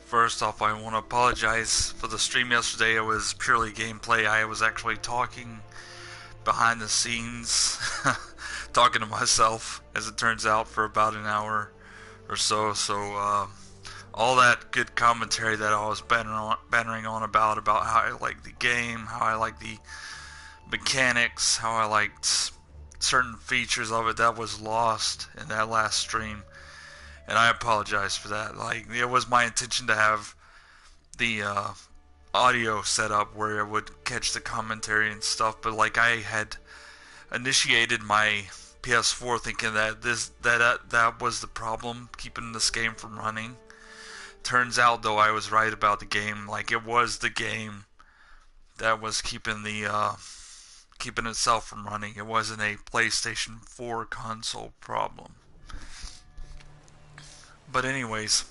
First off, I want to apologize for the stream yesterday. It was purely gameplay. I was actually talking behind the scenes, talking to myself, as it turns out, for about an hour or so. So, all that good commentary that I was bantering on about how I like the game, how I like the mechanics, how I liked certain features of it, that was lost in that last stream. And I apologize for that. Like, it was my intention to have the audio set up where it would catch the commentary and stuff, but like I had initiated my PS4 thinking that that was the problem keeping this game from running. Turns out though I was right about the game. Like, it was the game that was keeping itself from running. It wasn't a PlayStation 4 console problem. But anyways,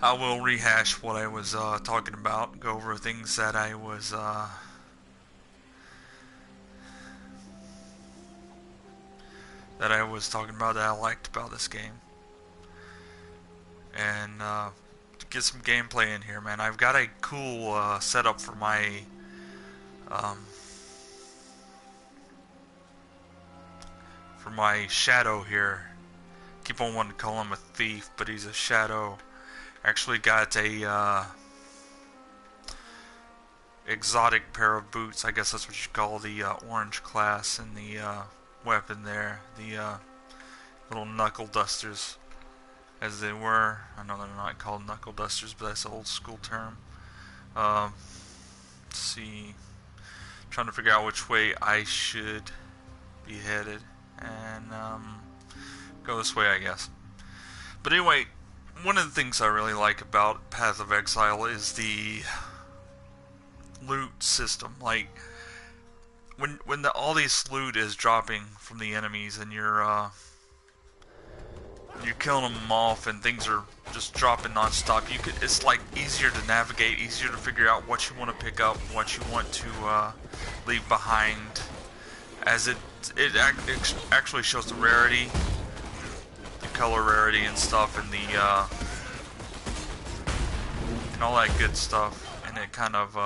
I will rehash what I was talking about, go over things that I was talking about that I liked about this game, and get some gameplay in here, man. I've got a cool setup for my shadow here. Keep on wanting to call him a thief, but he's a shadow. Actually got a exotic pair of boots. I guess that's what you call the orange class, and the weapon there, the little knuckle dusters, as they were. I know they're not called knuckle dusters, but that's an old school term. Let's see, trying to figure out which way I should be headed, and go this way, I guess. But anyway, one of the things I really like about Path of Exile is the loot system. Like, when all this loot is dropping from the enemies, and you're killing them off, and things are just dropping non-stop, it's like easier to navigate, easier to figure out what you want to pick up, what you want to leave behind, as it actually shows the rarity, the color rarity and stuff, and the and all that good stuff, and it kind of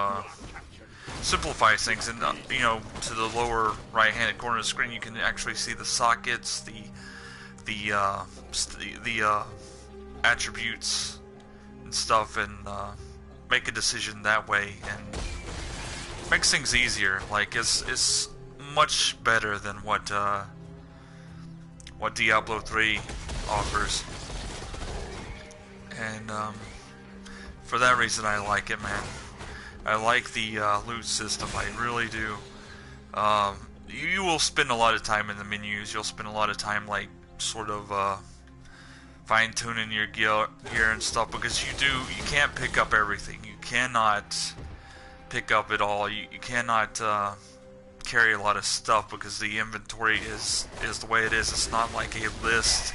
simplifies things. And you know, to the lower right-handed corner of the screen, you can actually see the sockets, the attributes and stuff, and make a decision that way, and makes things easier. Like, it's much better than what Diablo 3 offers, and for that reason I like it, man. I like the loot system, I really do. You will spend a lot of time in the menus. You'll spend a lot of time, like, sort of fine-tuning your gear and stuff, because you can't pick up everything. You cannot pick up it all. You cannot carry a lot of stuff, because the inventory is the way it is. It's not like a list,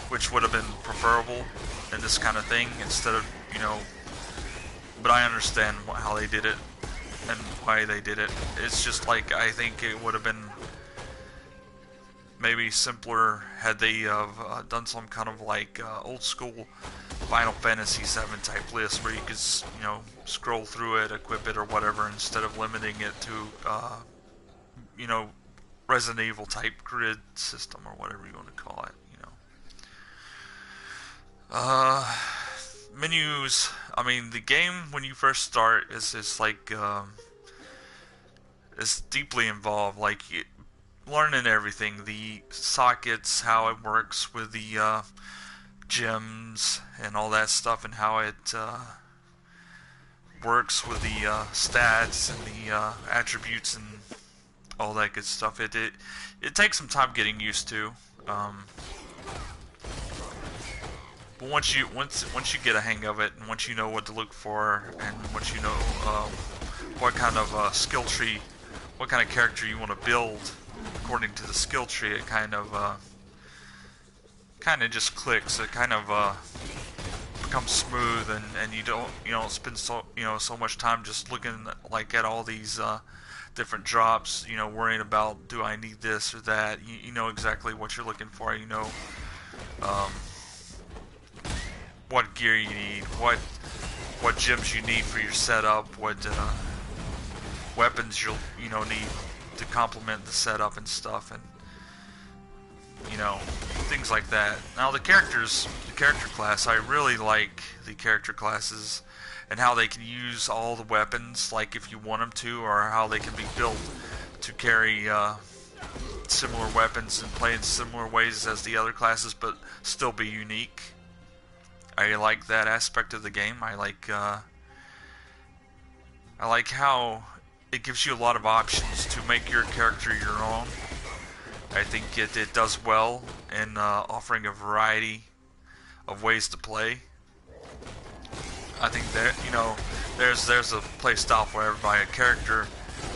which would have been preferable in this kind of thing, instead of, you know, but I understand how they did it and why they did it. It's just like, I think it would have been maybe simpler had they done some kind of like old school Final Fantasy VII type list, where you could, you know, scroll through it, equip it, or whatever, instead of limiting it to you know, Resident Evil type grid system, or whatever you want to call it, you know. Menus, I mean, the game when you first start is like is deeply involved. Like, learning everything, the sockets, how it works with the gems and all that stuff, and how it works with the stats and the attributes and all that good stuff. It takes some time getting used to, but once you get a hang of it, and once you know what to look for, and once you know what kind of skill tree, what kind of character you want to build according to the skill tree, it kind of just clicks. It kind of becomes smooth, and you don't spend so much time just looking like at all these different drops, you know, worrying about, do I need this or that. You know exactly what you're looking for. You know what gear you need, what gems you need for your setup, what weapons you'll need to complement the setup and stuff, and things like that. Now the character class, I really like the character classes and how they can use all the weapons, like if you want them to, or how they can be built to carry similar weapons and play in similar ways as the other classes, but still be unique. I like that aspect of the game. I like how it gives you a lot of options to make your character your own. I think it does well in offering a variety of ways to play. I think that there's a play style for everybody, a character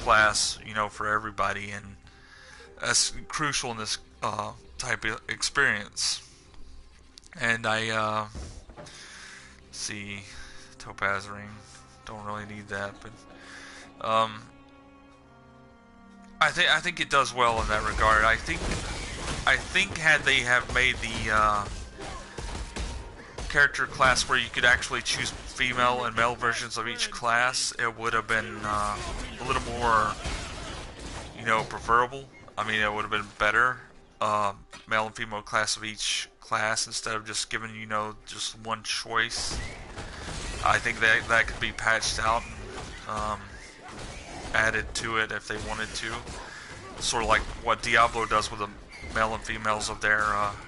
class for everybody, and that's crucial in this type of experience. And I see topaz ring, don't really need that, but I think it does well in that regard. I think had they have made the character class where you could actually choose female and male versions of each class, it would have been a little more preferable. I mean, it would have been better, male and female class of each class, instead of just giving just one choice. I think that could be patched out and added to it if they wanted to, sort of like what Diablo does with the male and females of their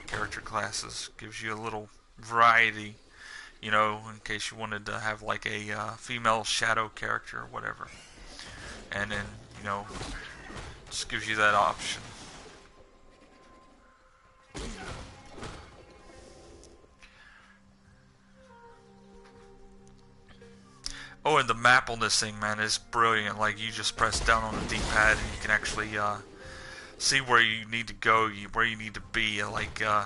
character classes. Gives you a little variety, in case you wanted to have like a female shadow character or whatever, and then just gives you that option. Oh, and the map on this thing, man, is brilliant. Like, you just press down on the D-pad and you can actually see where you need to go, where you need to be. Like the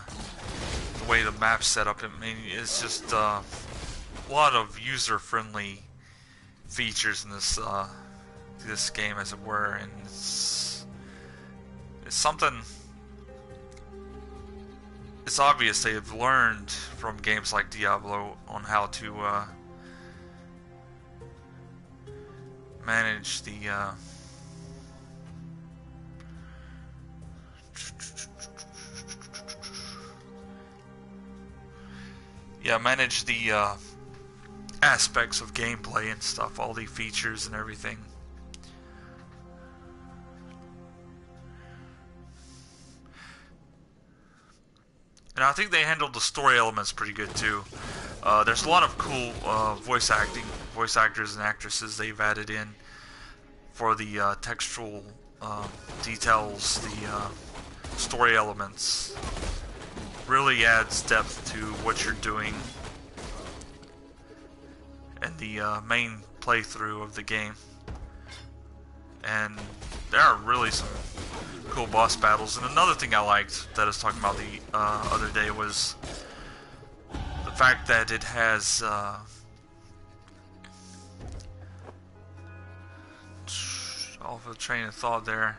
way the map's set up, I mean, it's just a lot of user-friendly features in this game, as it were, and it's something. It's obvious they've learned from games like Diablo on how to manage the manage the aspects of gameplay and stuff, all the features and everything. And I think they handled the story elements pretty good too. There's a lot of cool voice actors and actresses they've added in for the textual details, the story elements. Really adds depth to what you're doing and the main playthrough of the game. And there are really some cool boss battles. And another thing I liked that I was talking about the other day was the fact that it has off a train of thought there.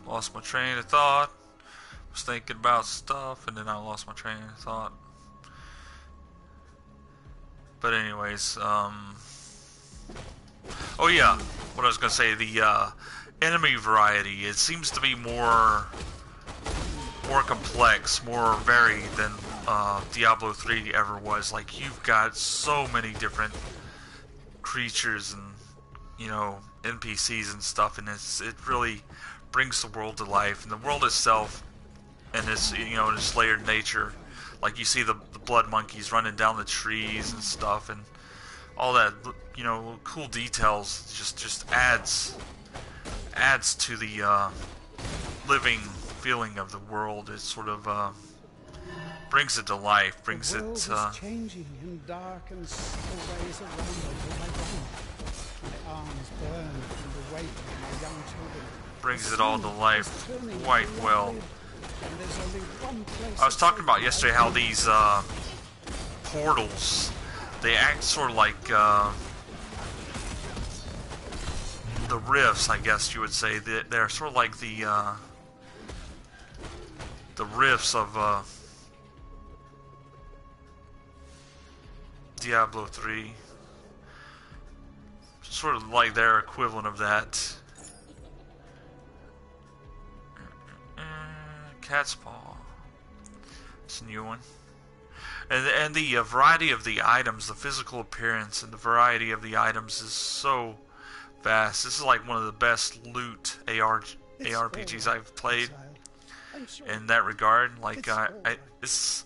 Lost my train of thought. Was thinking about stuff, and then I lost my train of thought. But anyways, oh yeah, what I was gonna say, the enemy variety, it seems to be more complex, more varied than Diablo 3 ever was. Like, you've got so many different creatures and NPCs and stuff, and it really brings the world to life. And the world itself, and its its layered nature, like you see the blood monkeys running down the trees and stuff, and all that cool details just adds to the living feeling of the world. It sort of brings it to life, brings the world it is changing and darkens the ways around me. My arms burn from the weight of my young children. brings it all to life quite well. And there's only one place I was talking about yesterday how these portals, they act sort of like the the rifts, I guess you would say. They're sort of like the rifts of Diablo 3. Sort of like their equivalent of that. Cat's Paw. It's a new one. And the variety of the items, the physical appearance and the variety of the items is so vast. This is like one of the best loot ARPGs I've played in that regard. Like it's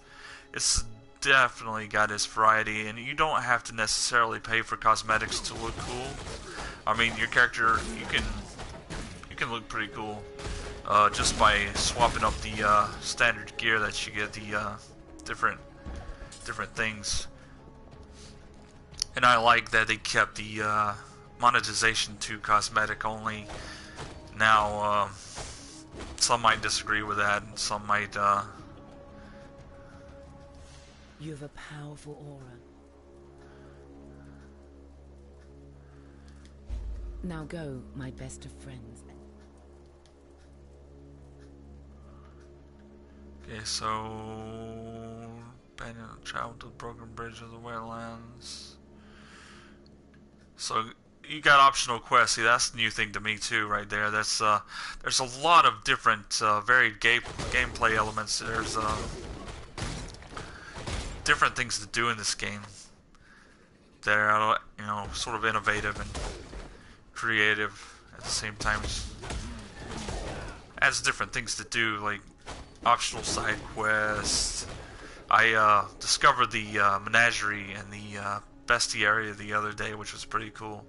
definitely got its variety, and you don't have to necessarily pay for cosmetics to look cool. I mean, your character, you can look pretty cool just by swapping up the standard gear that you get, the different things. And I like that they kept the monetization to cosmetic only. Now, some might disagree with that, and some might. You have a powerful aura. Now go, my best of friends. Okay, so abandoned travel to the broken bridge of the wetlands. So you got optional quests. See, that's the new thing to me too, right there. That's there's a lot of different varied gameplay elements. There's different things to do in this game. They're, you know, sort of innovative and creative at the same time. Has different things to do, like optional side quests. I discovered the menagerie and the bestiary the other day, which was pretty cool.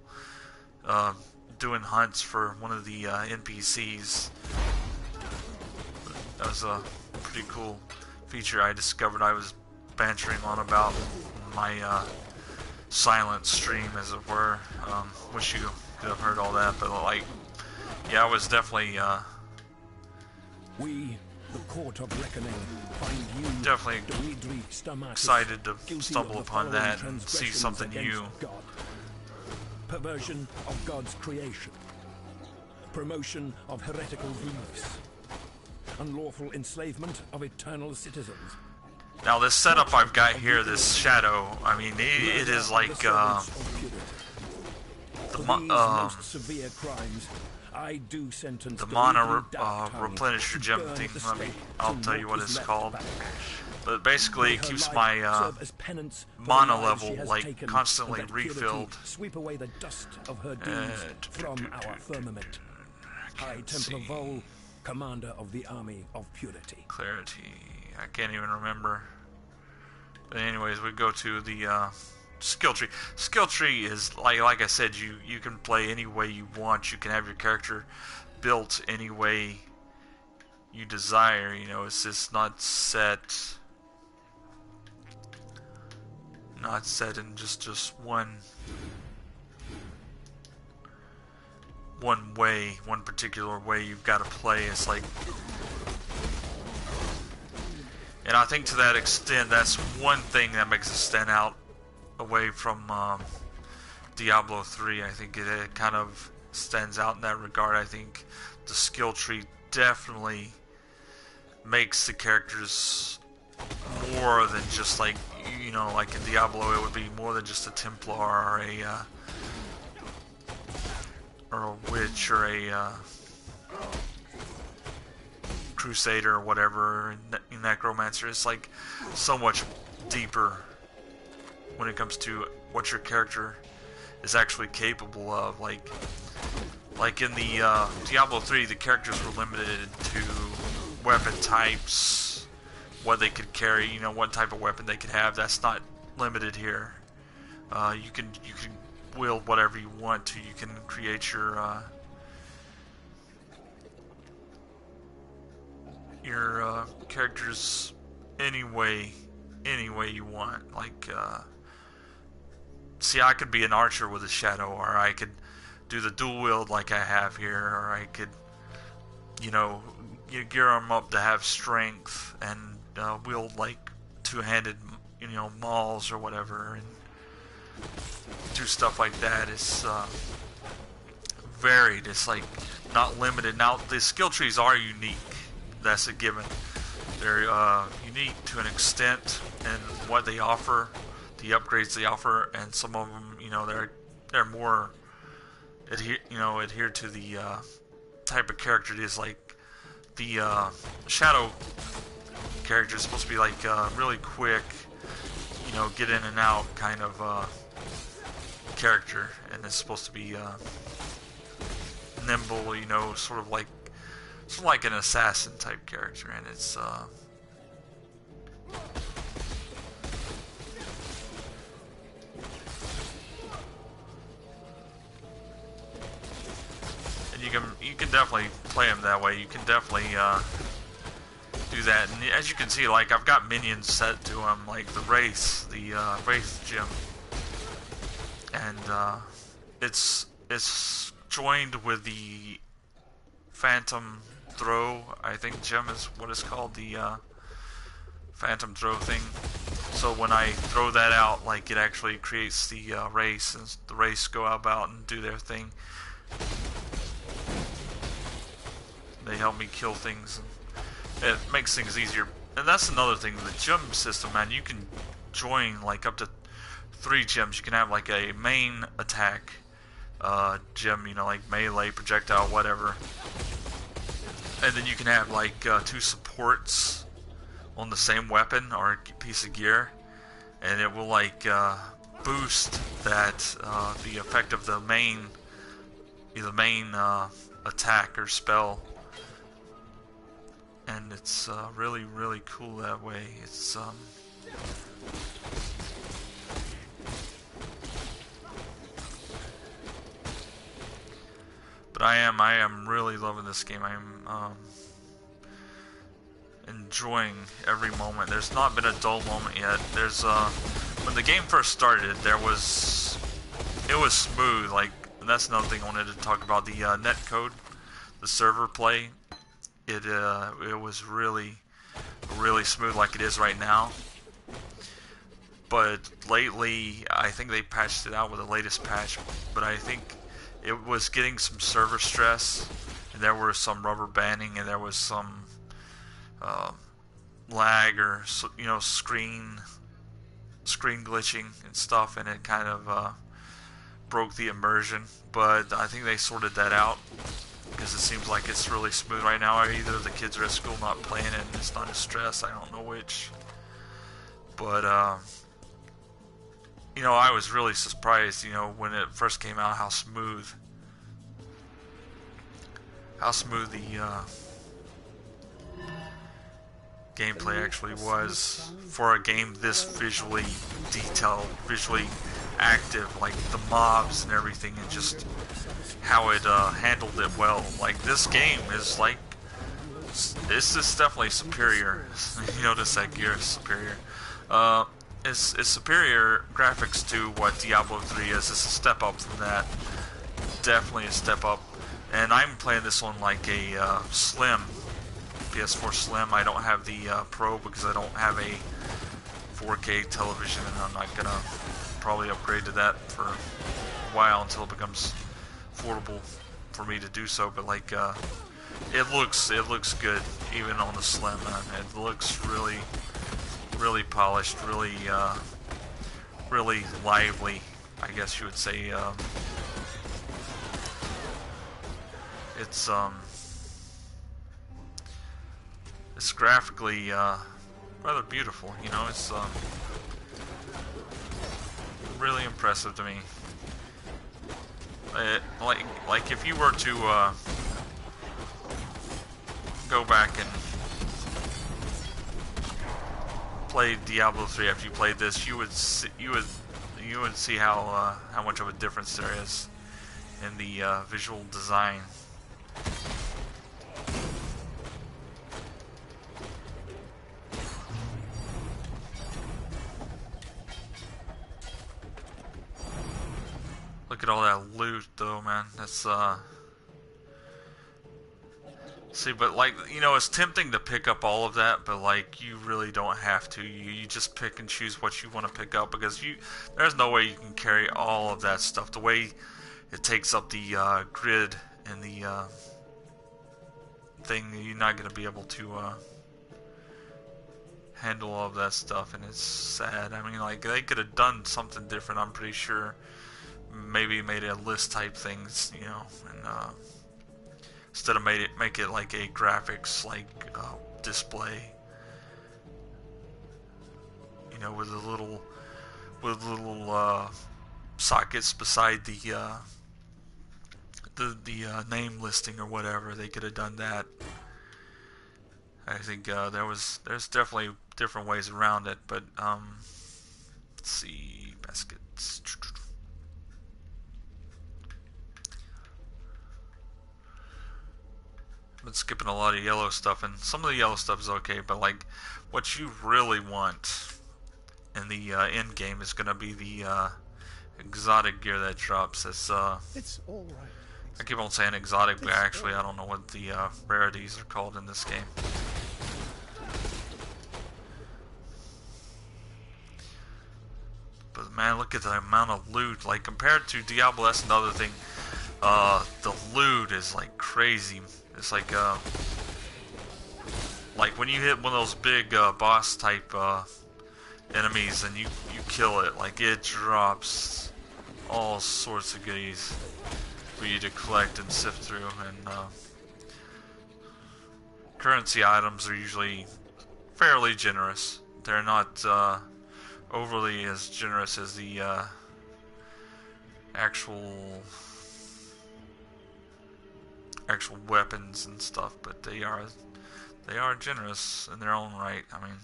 Doing hunts for one of the NPCs. That was a pretty cool feature I discovered. I was bantering on about my silent stream, as it were. Wish you could have heard all that, but like, yeah, I was definitely we, the Court of Reckoning, find you definitely excited to stumble upon that and see something new. God. Perversion of God's creation, promotion of heretical beliefs, unlawful enslavement of eternal citizens. Now this setup I've got here, this shadow, I mean, it is like most severe crimes, I do sentence the mana replenish your gem thing. I'll tell you what it's called. But basically, it keeps my mana level like constantly refilled. Sweep away the dust of her deeds from our firmament. High Templar Vol, commander of the army of purity. Clarity. I can't even remember. But anyways, we go to the skill tree. Skill tree is like I said, you can play any way you want. You can have your character built any way you desire. You know, it's just not set in just one way, one particular way you've got to play. It's like, and I think to that extent, that's one thing that makes it stand out away from Diablo 3. I think it kind of stands out in that regard. I think the skill tree definitely makes the characters more than just like, you know, like in Diablo it would be more than just a Templar or a witch or a Crusader or whatever, Necromancer. It's like so much deeper when it comes to what your character is actually capable of. Like in the Diablo 3, the characters were limited to weapon types, what they could carry, you know, what type of weapon they could have. That's not limited here. You can wield whatever you want to. You can create your characters any way you want. Like, see, I could be an archer with a shadow, or I could do the dual wield like I have here, or I could, you know, you gear them up to have strength and wield like two-handed, you know, mauls or whatever, and do stuff like that. It's varied. It's like not limited. Now the skill trees are unique. That's a given. They're unique to an extent in what they offer, the upgrades they offer, and some of them, you know, they're more adhere to the type of character it is. Like the shadow character is supposed to be like really quick, you know, get in and out kind of character, and it's supposed to be nimble, you know, sort of like an assassin type character, and it's and you can definitely play him that way. You can definitely do that, and as you can see, like I've got minions set to him, like the Wraith gym, and it's joined with the Phantom Throw, I think gem is what it's called, the Phantom Throw thing. So when I throw that out, like it actually creates the race, and the race go about and do their thing. They help me kill things, and it makes things easier. And that's another thing, the gem system, man. You can join like up to 3 gems. You can have like a main attack gem, you know, like melee, projectile, whatever. And then you can have like 2 supports on the same weapon or piece of gear, and it will like boost that the effect of the main attack or spell. And it's really, really cool that way. It's but I am really loving this game. I'm enjoying every moment. There's not been a dull moment yet. There's when the game first started, it was smooth. Like, and that's another thing I wanted to talk about, the net code, the server play. It was really smooth, like it is right now. But lately, I think they patched it out with the latest patch. But I think it was getting some server stress, and there was some rubber banding, and there was some lag, or you know, screen glitching and stuff, and it kind of broke the immersion. But I think they sorted that out, because it seems like it's really smooth right now. Either the kids are at school not playing it and it's not a stress, I don't know which. But you know, I was really surprised, you know, when it first came out, how smooth the gameplay actually was for a game this visually detailed, visually active, like the mobs and everything, and just how it handled it well. Like, this game is like, it's just definitely superior. You notice that gear is superior. It's superior graphics to what Diablo 3 is. It's a step up from that. Definitely a step up. And I'm playing this on like a Slim, PS4 Slim. I don't have the Pro because I don't have a 4K television, and I'm not gonna probably upgrade to that for a while until it becomes affordable for me to do so. But like, it looks good even on the Slim, man. It looks really polished, really lively, I guess you would say. It's graphically rather beautiful, you know. It's really impressive to me. Like if you were to go back and play Diablo 3 after you played this, you would see how much of a difference there is in the visual design. Look at all that loot, though, man. That's see, but like, you know, it's tempting to pick up all of that, but like, you really don't have to. You just pick and choose what you want to pick up, because there's no way you can carry all of that stuff. The way it takes up the grid and the thing. You're not going to be able to handle all of that stuff, and it's sad. I mean, like, they could have done something different, I'm pretty sure. Maybe made it a list type things, you know, and instead of make it like a graphics like display, you know, with little sockets beside the name listing or whatever. They could have done that. I think there's definitely different ways around it, but let's see, baskets. I've been skipping a lot of yellow stuff, and some of the yellow stuff is okay, but like what you really want in the end game is gonna be the exotic gear that drops. It's all right. I keep on saying exotic, but actually I don't know what the rarities are called in this game. But man, look at the amount of loot. Like, compared to Diablo, that's another thing. The loot is like crazy. It's like when you hit one of those big boss type enemies and you kill it, like, it drops all sorts of goodies for you to collect and sift through. And currency items are usually fairly generous. They're not overly as generous as the actual weapons and stuff, but they are generous in their own right. I mean,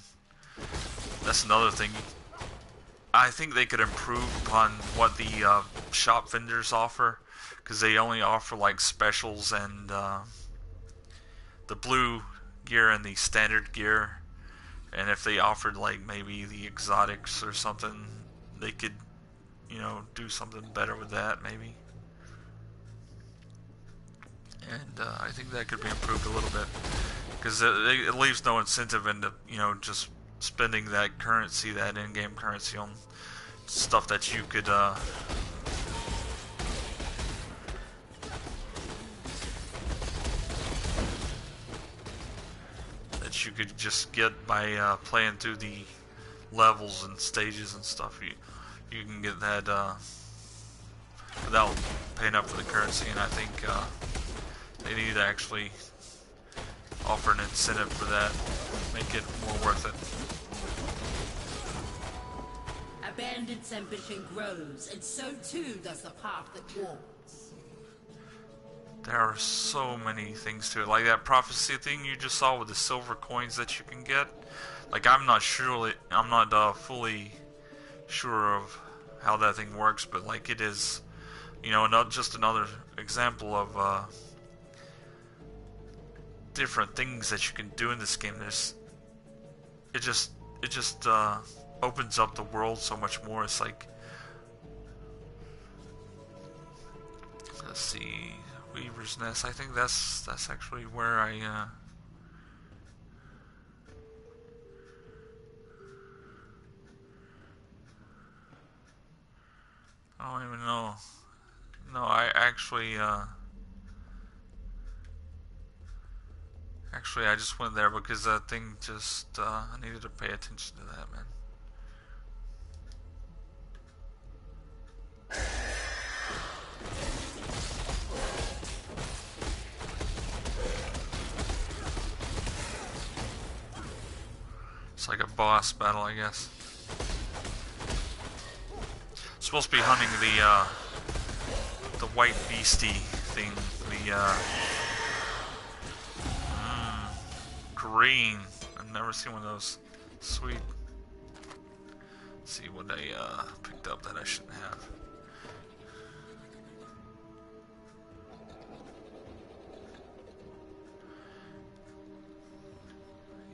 that's another thing. I think they could improve upon what the shop vendors offer, because they only offer like specials and the blue gear and the standard gear. And if they offered like maybe the exotics or something, they could, you know, do something better with that maybe. And I think that could be improved a little bit, because it leaves no incentive into, you know, just spending that currency, that in-game currency, on stuff that you could just get by playing through the levels and stages and stuff. You can get that without paying up for the currency, and I think they need to actually offer an incentive for that, make it more worth it. Abandon's ambition grows, and so too does the path that walks. There are so many things to it, like that prophecy thing you just saw with the silver coins that you can get. Like, I'm not fully sure of how that thing works, but like, it is, you know, not just another example of different things that you can do in this game. It just opens up the world so much more. It's like, let's see, Weaver's Nest. I think that's actually where I don't even know. No, I actually I just went there because that thing just I needed to pay attention to that, man. It's like a boss battle, I guess. Supposed to be hunting the white beastie thing, the green. I've never seen one of those. Sweet. Let's see what I picked up that I shouldn't have.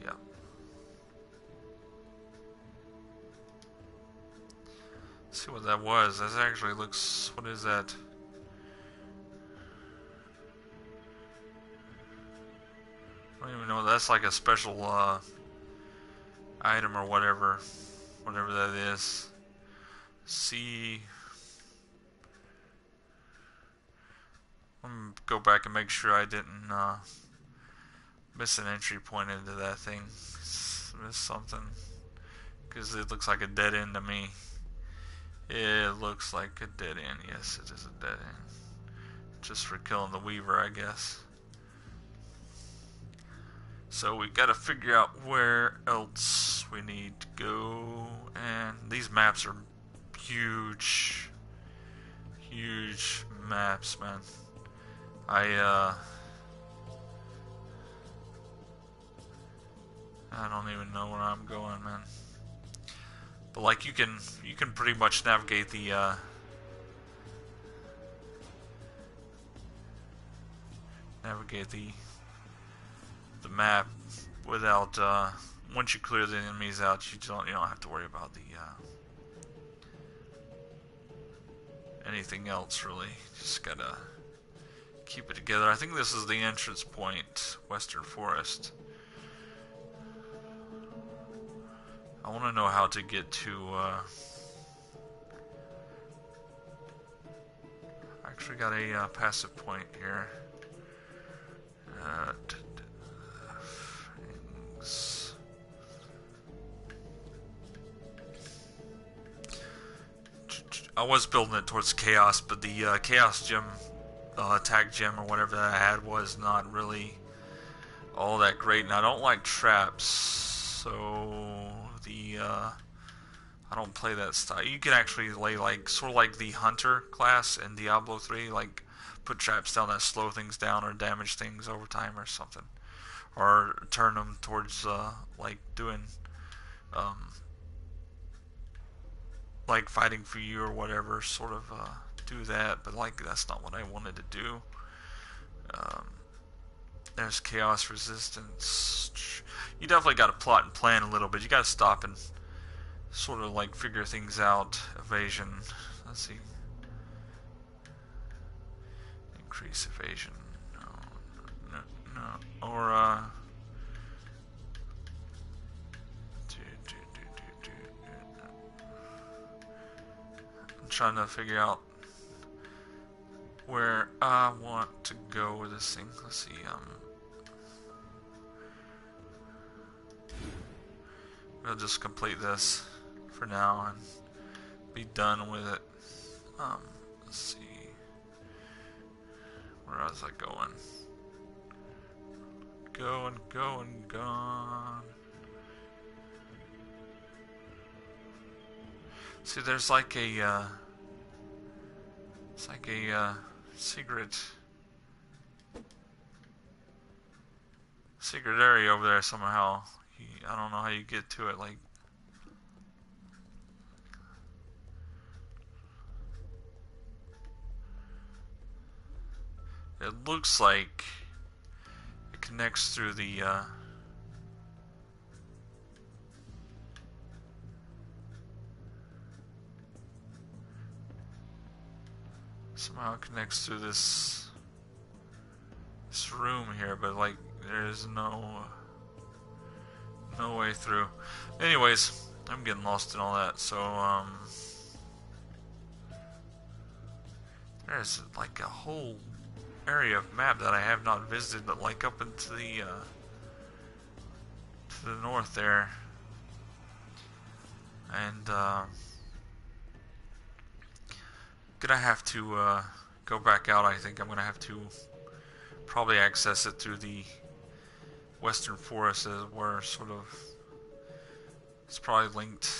Yeah. Let's see what that was. That actually looks. What is that? I don't even know. That's like a special item or whatever that is. See. Go back and make sure I didn't miss an entry point into that thing. Miss something. Because it looks like a dead end to me. It looks like a dead end. Yes, it is a dead end. Just for killing the Weaver, I guess. So we gotta figure out where else we need to go. And these maps are huge. Huge maps, man. I don't even know where I'm going, man. But like you can pretty much navigate the map without once you clear the enemies out, you don't have to worry about the anything else really. Just gotta keep it together. I think this is the entrance point, Western Forest. I want to know how to get to actually got a passive point here. Things. I was building it towards chaos, but the chaos gem, tag gem or whatever that I had was not really all that great, and I don't like traps, so I don't play that style. You can actually lay sort of like the hunter class in Diablo 3, like put traps down that slow things down or damage things over time or something, or turn them towards like doing like fighting for you or whatever, sort of do that. But like that's not what I wanted to do. There's chaos resistance. You definitely got to plot and plan a little bit. You got to stop and sort of like figure things out. Evasion. Let's see. Increase evasion. No. Or I'm trying to figure out where I want to go with this thing. Let's see. I'll just complete this for now and be done with it. Let's see. Where was I going? Gone. See, there's like a it's like a secret area over there somehow. I don't know how you get to it. Like, it looks like it connects through the somehow it connects through this room here, but like there's no way through. Anyways, I'm getting lost in all that. So there's like a whole area of map that I have not visited, but like up into the to the north there, and gonna have to go back out. I think I'm gonna have to probably access it through the Western Forest, where sort of it's probably linked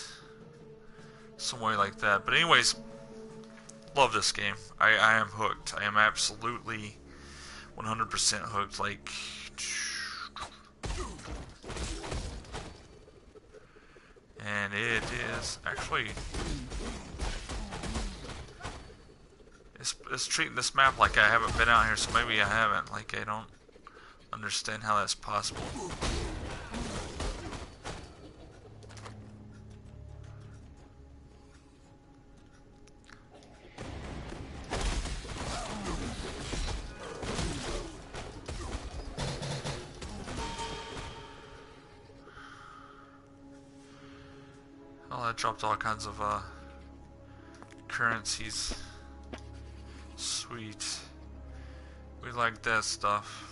some way like that. But anyways, love this game. I am hooked. I am absolutely 100% hooked. Like, and it is actually it's treating this map like I haven't been out here, so maybe I haven't. Like, I don't understand how that's possible. Oh, that dropped all kinds of currencies. Sweet. We like that stuff.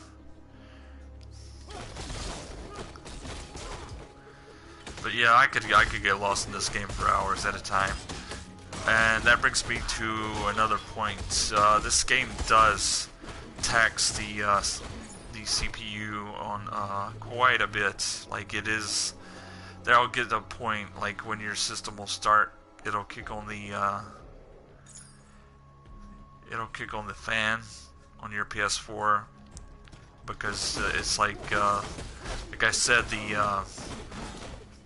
But yeah, I could get lost in this game for hours at a time. And that brings me to another point. This game does tax the CPU on quite a bit. Like, it is, there'll get a point like when your system will start, it'll kick on the fan on your PS4, because it's like I said, the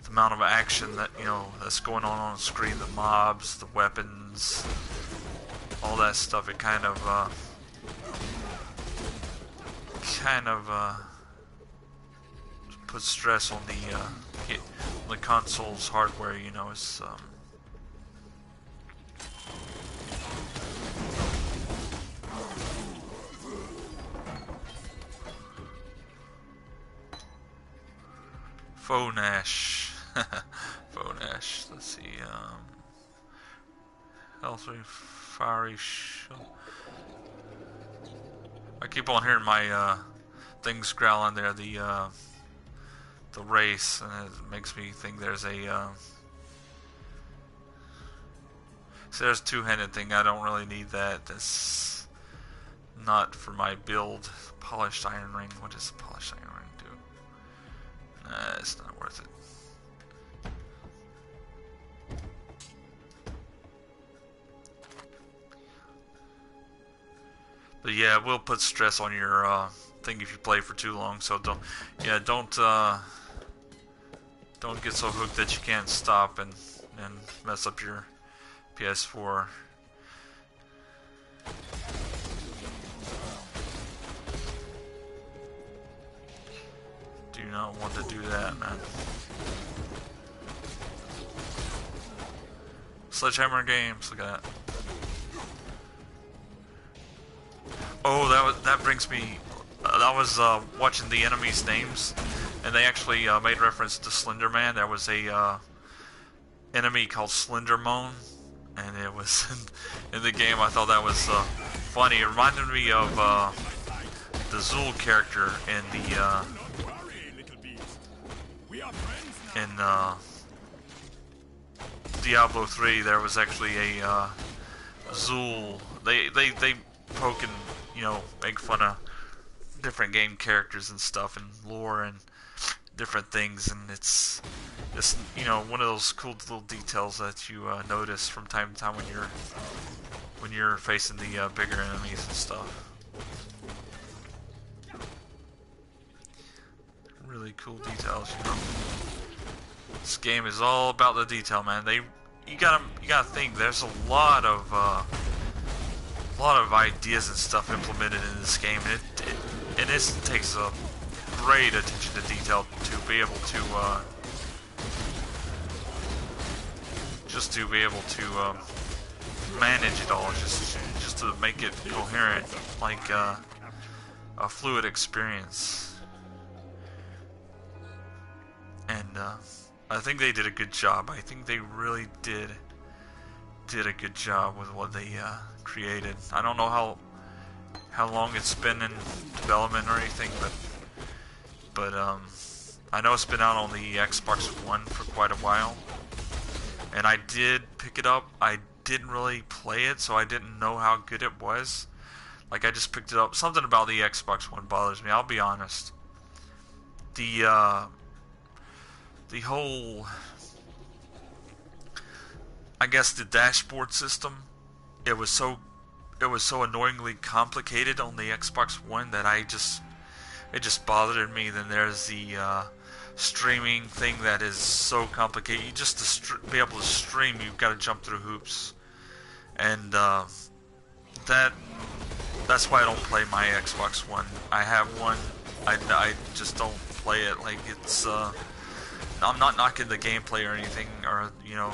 amount of action that, you know, that's going on the screen, the mobs, the weapons, all that stuff, it kind of puts stress on the console's hardware, you know. It's Phonash. Phonash. Let's see. Healthy, fiery. I keep on hearing my things growling there. The race, and it makes me think there's a. So there's a two-handed thing. I don't really need that. That's not for my build. Polished iron ring. What does a polished iron ring do? Nah, it's not worth it. But yeah, it will put stress on your thing if you play for too long. So don't get so hooked that you can't stop and mess up your PS4. Do not want to do that, man. Sledgehammer Games, look at that. Oh, that brings me. I was watching the enemies' names, and they actually made reference to Slender Man. There was a enemy called Slendermoan, and it was in the game. I thought that was funny. It reminded me of the Zool character in Diablo 3. There was actually a Zool. They poke and, you know, make fun of different game characters and stuff and lore and different things, and it's just, you know, one of those cool little details that you notice from time to time when you're facing the bigger enemies and stuff. Really cool details, you know. This game is all about the detail, man. You gotta think. There's a lot of ideas and stuff implemented in this game, and it takes a great attention to detail to be able to manage it all, just to make it coherent, like a fluid experience. And I think they did a good job. I think they really did a good job with what they created. I don't know how long it's been in development or anything, but I know it's been out on the Xbox One for quite a while, and I did pick it up. I didn't really play it, so I didn't know how good it was. Like, I just picked it up. Something about the Xbox One bothers me, I'll be honest. The whole, I guess, the dashboard system, it was so annoyingly complicated on the Xbox One that it just bothered me. Then there's the streaming thing that is so complicated. You just to be able to stream, you've got to jump through hoops, and that's why I don't play my Xbox One. I have one. I just don't play it. Like, it's I'm not knocking the gameplay or anything, or you know,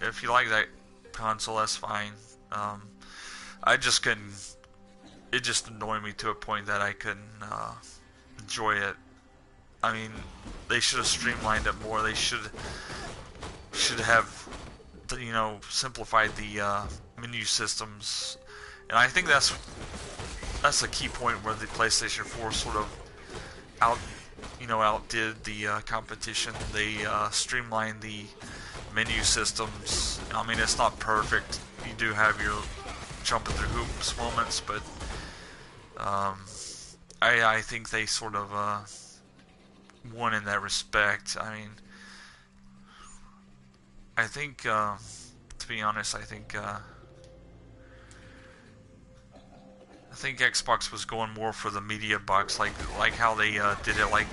if you like that console, that's fine. I just couldn't. It just annoyed me to a point that I couldn't enjoy it. I mean, they should have streamlined it more. They should have, you know, simplified the menu systems. And I think that's that's a key point where the PlayStation 4 sort of outdid the competition. They streamlined the menu systems. I mean, it's not perfect. You do have your jumping through hoops moments, but I think they sort of won in that respect. I mean, I think to be honest, I think Xbox was going more for the media box, like how they did it, like,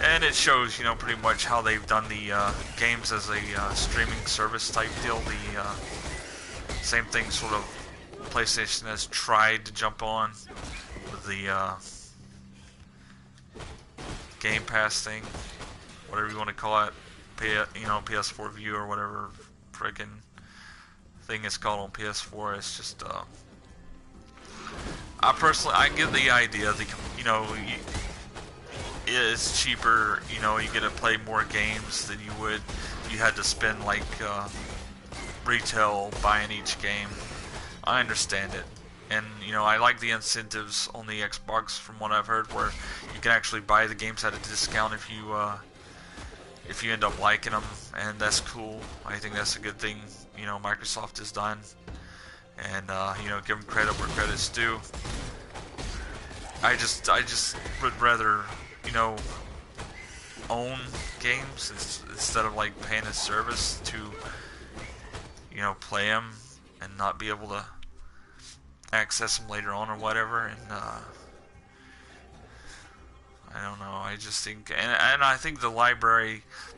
and it shows, you know, pretty much how they've done the games as a streaming service type deal. The same thing sort of PlayStation has tried to jump on with the Game Pass thing, whatever you want to call it, PS4 View or whatever friggin' thing it's called on PS4. It's just I get the idea. It's cheaper. You know, you get to play more games than you would if you had to spend like retail buying each game. I understand it, and you know, I like the incentives on the Xbox from what I've heard, where you can actually buy the games at a discount if you end up liking them, and that's cool. I think that's a good thing. You know, Microsoft has done. And you know, give them credit where credit's due. I just would rather, you know, own games instead of like paying a service to, you know, play them and not be able to access them later on or whatever. And I don't know. I just think, and I think the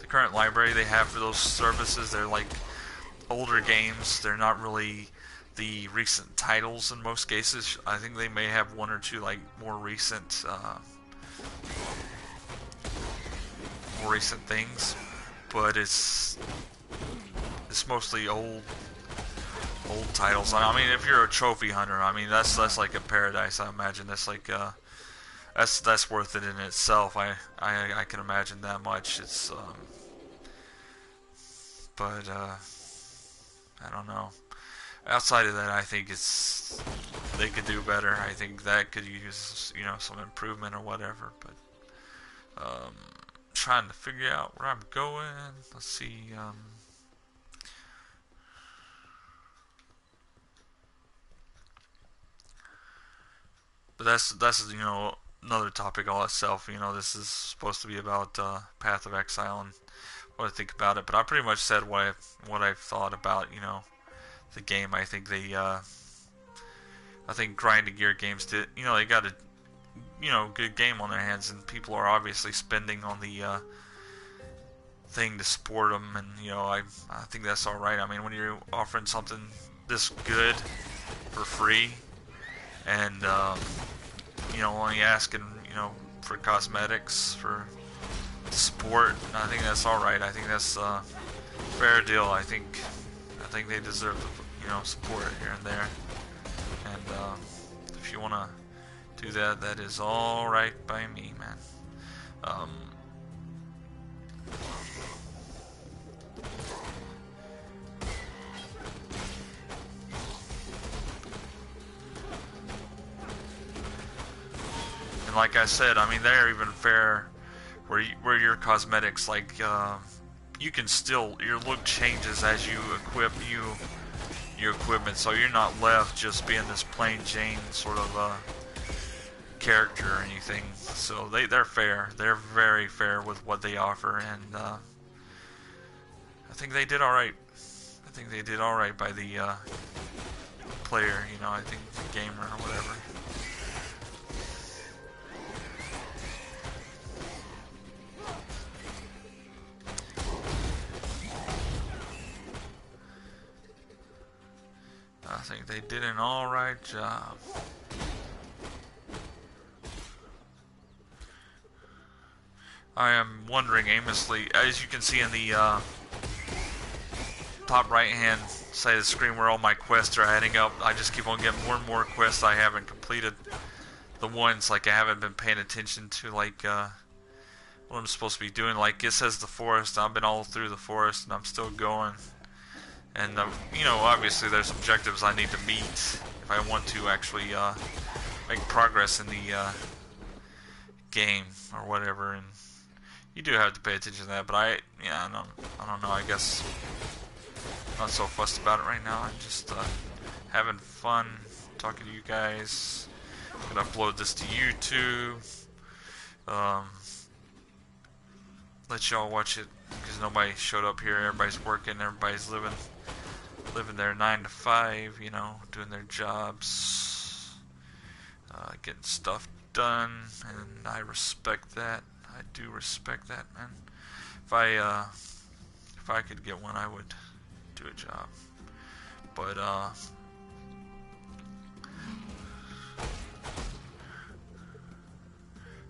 current library they have for those services, they're like older games. They're not really the recent titles in most cases. I think they may have one or two like more recent things, but it's mostly old titles. I mean, if you're a trophy hunter, I mean that's like a paradise. I imagine that's like that's worth it in itself. I can imagine that much. It's but I don't know. Outside of that, I think they could do better. I think that could use, you know, some improvement or whatever. But trying to figure out where I'm going. Let's see. But that's you know, another topic all itself. You know, this is supposed to be about Path of Exile and what I think about it. But I pretty much said what I've thought about, you know, the game. I think grinding gear games did, you know, they got a, you know, good game on their hands, and people are obviously spending on the thing to support them, and you know, I think that's all right. I mean, when you're offering something this good for free, and you know, only asking, you know, for cosmetics for support, I think that's all right. I think that's a fair deal. I think they deserve the, you know, support here and there. And if you want to do that, that is all right by me, man. And like I said, I mean, they're even fair where your cosmetics, like, you can still, your look changes as you equip your equipment, so you're not left just being this plain Jane sort of character or anything. So they're fair. They're very fair with what they offer, and I think they did all right. I think they did all right by the player, you know, I think the gamer or whatever. I think they did an alright job. I am wandering aimlessly. As you can see in the top right hand side of the screen where all my quests are adding up, I just keep on getting more and more quests I haven't completed. The ones like I haven't been paying attention to, like what I'm supposed to be doing. Like it says the forest, I've been all through the forest and I'm still going. And you know, obviously there's objectives I need to meet if I want to actually make progress in the game or whatever, and you do have to pay attention to that. But I don't know. I guess I'm not so fussed about it right now. I'm just having fun talking to you guys. I'm gonna upload this to YouTube. Let y'all watch it because nobody showed up here. Everybody's working. Everybody's living their 9 to 5. You know, doing their jobs, getting stuff done, and I respect that. I do respect that, man. If I could get one, I would do a job. But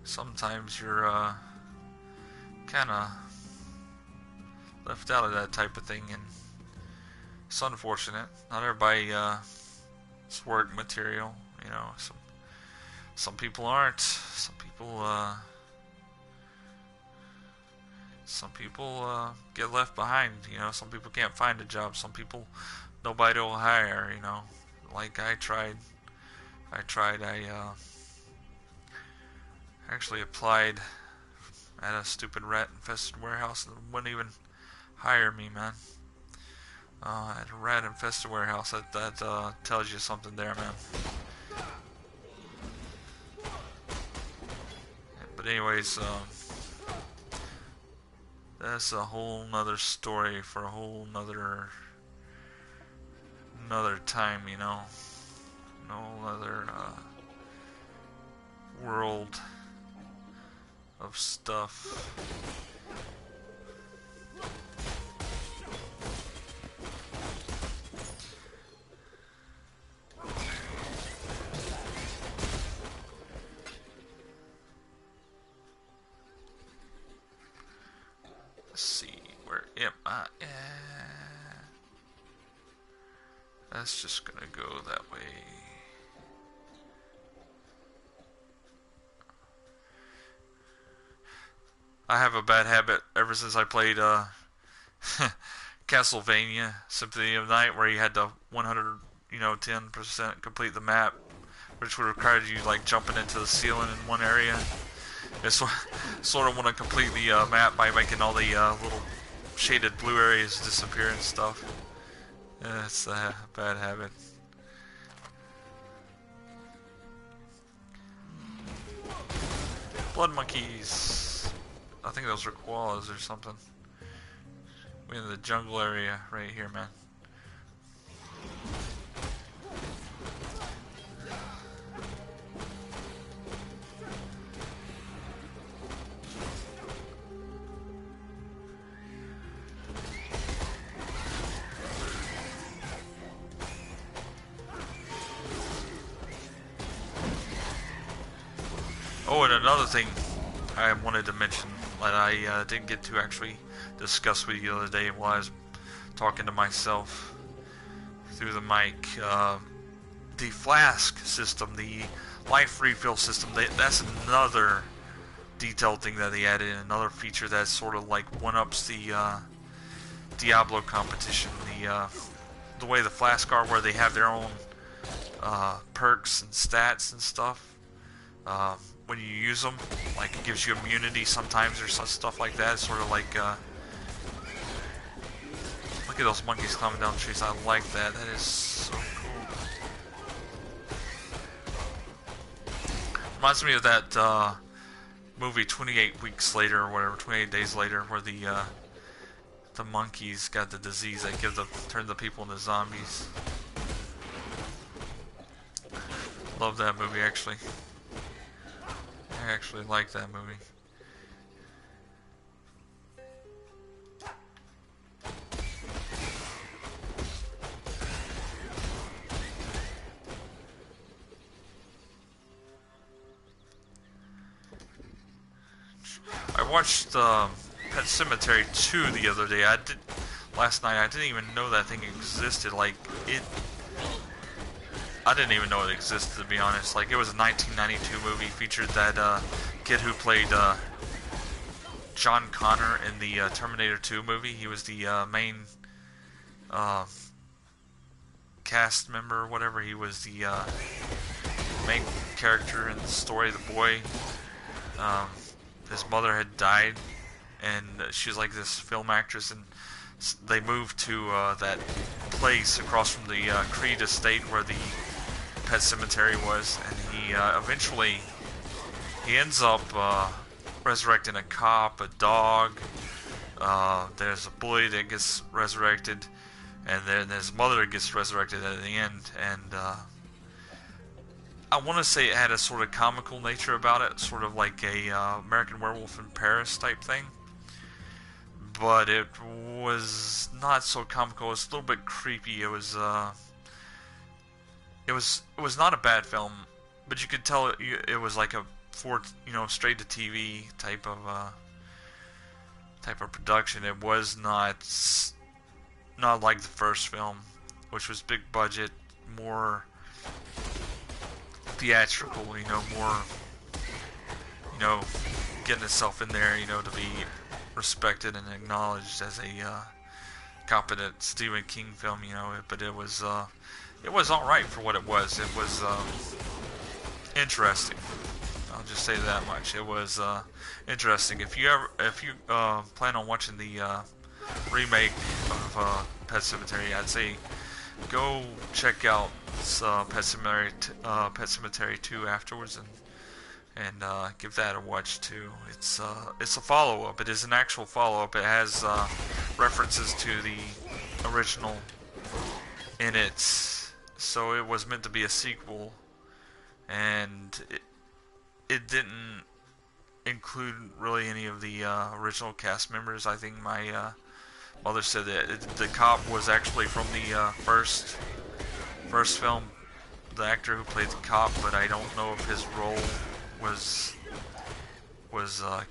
sometimes you're kind of left out of that type of thing, and it's unfortunate. Not everybody is work material, you know. Some people aren't. Some people get left behind, you know. Some people can't find a job. Some people nobody will hire, you know. Like I tried. I actually applied at a stupid rat-infested warehouse and wouldn't even hire me, man. At a rat-infested warehouse, that tells you something there, man. But anyways, that's a whole nother story for a whole nother time, you know. No other world of stuff. Let's see, where am I at? That's just gonna go that way. I have a bad habit ever since I played Castlevania Symphony of the Night, where you had to 10% complete the map, which would require you like jumping into the ceiling in one area. I sort of want to complete the map by making all the little shaded blue areas disappear and stuff. Yeah, it's a bad habit. Blood monkeys. I think those are koalas or something. We're in the jungle area right here, man. Oh, and another thing I wanted to mention that I didn't get to actually discuss with you the other day while I was talking to myself through the mic. The flask system, the life refill system, that's another detailed thing that they added in, another feature that sort of like one-ups the Diablo competition. The way the flask are, where they have their own perks and stats and stuff. When you use them, like it gives you immunity sometimes or some stuff like that. It's sort of like, look at those monkeys climbing down the trees. I like that. That is so cool. Reminds me of that movie 28 Weeks Later or whatever, 28 Days Later, where the monkeys got the disease that turned the people into zombies. Love that movie, actually. I actually like that movie. I watched Pet Sematary 2 the other day. Last night. I didn't even know that thing existed. I didn't even know it existed, to be honest. Like, it was a 1992 movie, featured that kid who played John Connor in the Terminator 2 movie. He was the main cast member or whatever. He was the main character in the story, the boy, his mother had died, and she was like this film actress, and they moved to that place across from the Creed estate where the pet cemetery was, and he eventually he ends up resurrecting a cop, a dog. There's a boy that gets resurrected, and then his mother gets resurrected at the end. And I want to say it had a sort of comical nature about it, sort of like a American Werewolf in Paris type thing. But it was not so comical. It was a little bit creepy. It was not a bad film, but you could tell it was like a straight to TV type of production. It was not like the first film, which was big budget, more theatrical, more, getting itself in there, to be respected and acknowledged as a competent Stephen King film, but it was all right for what it was. It was interesting. I'll just say that much. It was interesting. If you plan on watching the remake of Pet Sematary, I'd say go check out Pet Sematary 2 afterwards, and give that a watch too. It's a follow-up. It is an actual follow-up. It has references to the original in it, so it was meant to be a sequel, and it didn't include really any of the original cast members. I think my mother said that the cop was actually from the first film, the actor who played the cop, but I don't know if his role was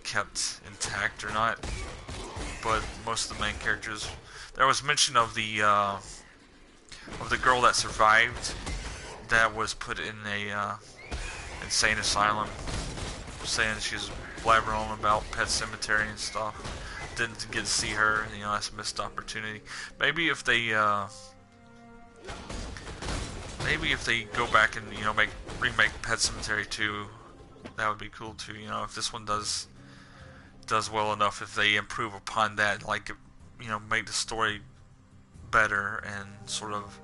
kept intact or not. But most of the main characters, there was mention of the girl that survived, that was put in a insane asylum, saying she's blabbering on about Pet Sematary and stuff. Didn't get to see her, that's a missed opportunity. Maybe if they go back and remake Pet Sematary 2, that would be cool too. If this one does well enough, if they improve upon that, like make the story better and sort of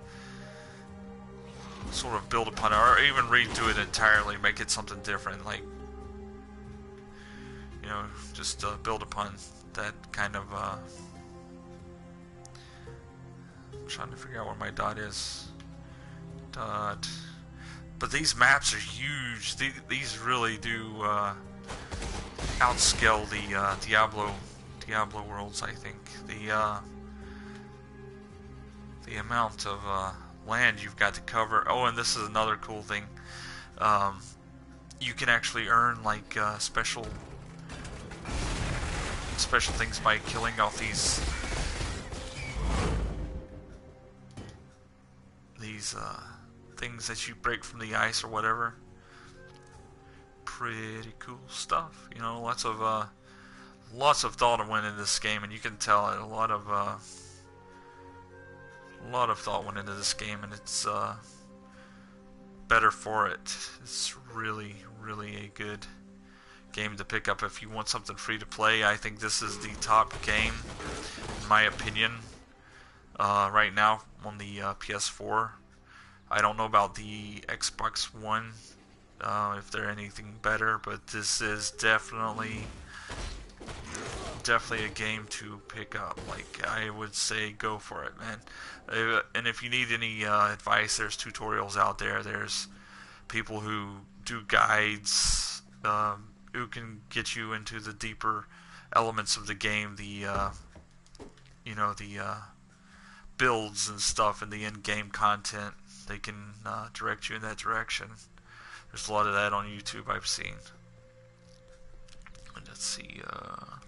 build upon it, or even redo it entirely, make it something different, like just build upon that kind of I'm trying to figure out where my dot is. But these maps are huge. These really do outscale the Diablo worlds, I think. The amount of land you've got to cover. Oh, and this is another cool thing. You can actually earn like special things by killing off these things that you break from the ice or whatever. Pretty cool stuff. Lots of thought went into this game, and you can tell a lot of thought went into this game, and it's better for it. It's really, really a good game to pick up if you want something free to play. I think this is the top game, in my opinion, right now on the PS4. I don't know about the Xbox One, if they're anything better, but this is definitely a game to pick up. Like, I would say go for it, man. And if you need any advice, there's tutorials out there. There's people who do guides, who can get you into the deeper elements of the game, the builds and stuff, and the in-game content. They can direct you in that direction. There's a lot of that on YouTube I've seen. And let's see. I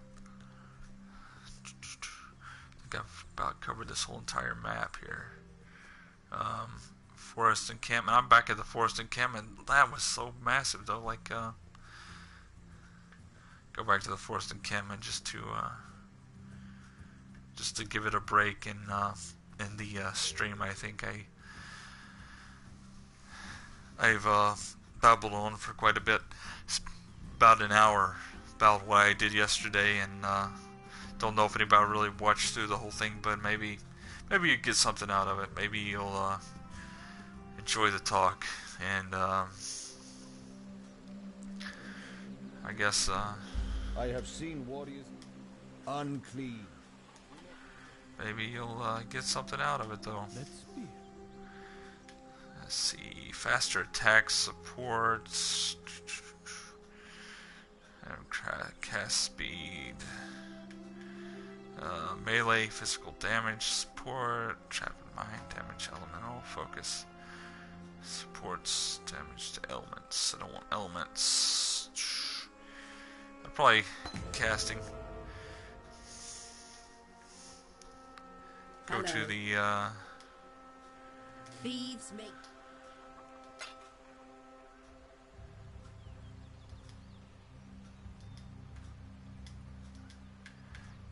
think I've about covered this whole entire map here. Forest encampment. I'm back at the forest encampment. That was so massive, though. Like, go back to the forest encampment just to give it a break in the stream. I think I've babbled on for quite a bit. It's about an hour about what I did yesterday, and don't know if anybody really watched through the whole thing, but maybe you get something out of it. Maybe you'll enjoy the talk, and I guess I have seen warriors unclean. maybe you'll get something out of it, though. Let's be. Let's see, faster attack support, cast speed, melee physical damage support, trap and mine damage, elemental focus, supports damage to elements. I don't want elements. I'm probably casting. Go to the Thieves make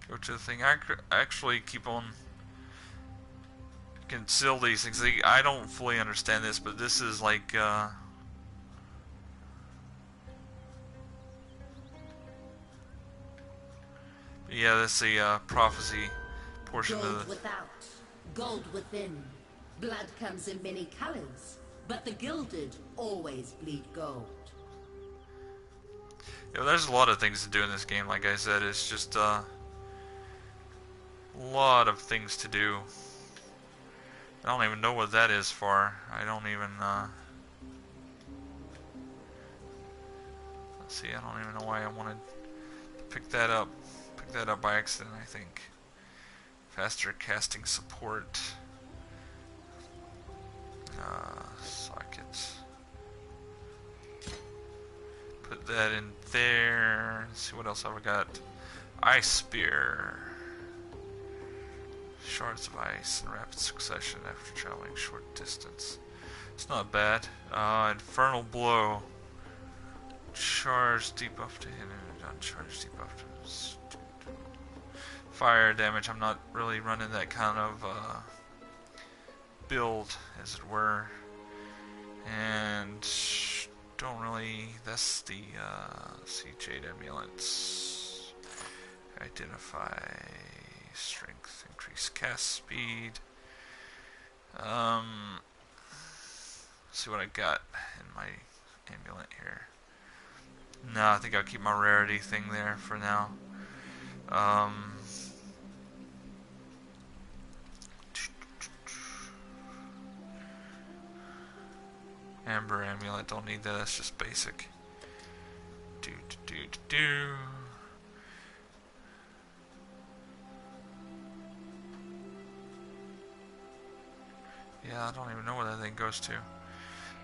go to the thing. I actually keep on conceal these things. I don't fully understand this, but this is like yeah, that's the prophecy portion of gold the. without, gold within. Blood comes in many colors, but the gilded always bleed gold. Yeah, there's a lot of things to do in this game. Like I said, it's just a lot of things to do. I don't even know what that is for. I don't even let's see, I don't even know why I wanted to pick that up. Pick that up by accident, I think. Faster casting support. Sockets. Put that in there. Let's see what else have I got. Ice Spear. Shards of ice in rapid succession after traveling short distance. It's not bad. Infernal Blow. Charge debuff to hit and uncharge debuff to fire damage. I'm not really running that kind of build, as it were. And don't really. That's the see Jade Amulets. Identify strength, increase cast speed. See what I got in my amulet here. No, I think I'll keep my rarity thing there for now. Amber amulet, don't need that, that's just basic. Yeah, I don't even know where that thing goes to.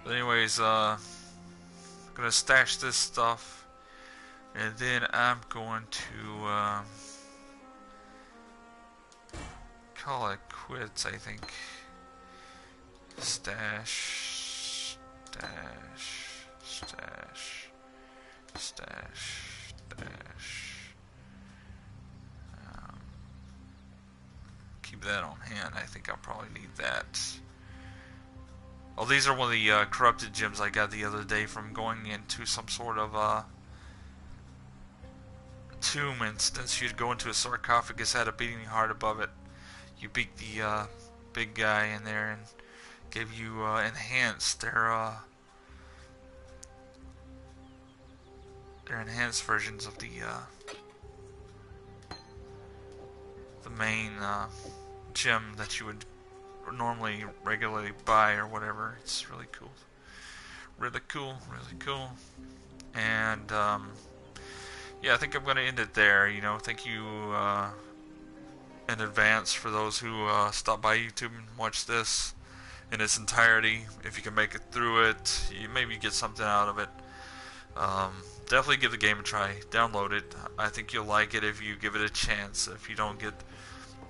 But anyways, I'm gonna stash this stuff, and then I'm going to call it quits, I think. Stash, stash, stash, stash, stash. Keep that on hand. I think I'll probably need that. Oh, these are one of the corrupted gems I got the other day from going into some sort of tomb instance. You'd go into a sarcophagus, had a beating heart above it. You beat the big guy in there and gave you enhanced their enhanced versions of the main gem that you would normally regularly buy or whatever. It's really cool. Really cool, really cool. And yeah, I think I'm going to end it there. You know, thank you in advance for those who stop by YouTube and watch this in its entirety. If you can make it through it, you maybe get something out of it. Definitely give the game a try. Download it. I think you'll like it if you give it a chance. If you don't get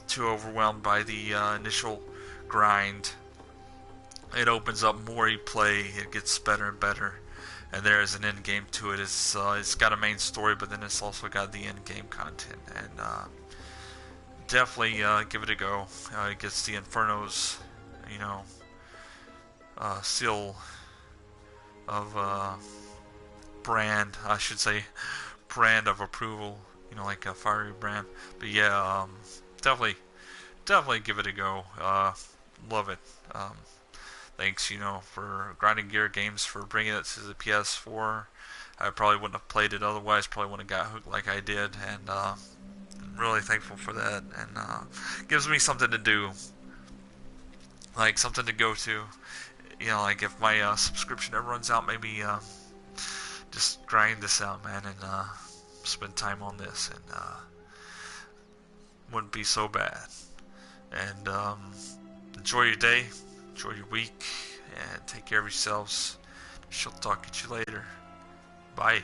too overwhelmed by the initial grind, it opens up more you play. It gets better and better, and there is an end game to it. It's got a main story, but then it's also got the end game content, and definitely give it a go. It gets the Inferno's, you know, seal of brand, I should say, brand of approval. You know, like a fiery brand. But yeah, definitely give it a go. Love it. Thanks, you know, for Grinding Gear Games for bringing it to the PS4. I probably wouldn't have played it otherwise. Probably wouldn't have got hooked like I did, and I'm really thankful for that. And gives me something to do, like something to go to. You know, like if my subscription ever runs out, maybe just grind this out, man, and spend time on this, and wouldn't be so bad. And enjoy your day, enjoy your week, and take care of yourselves. She'll talk at you later. Bye.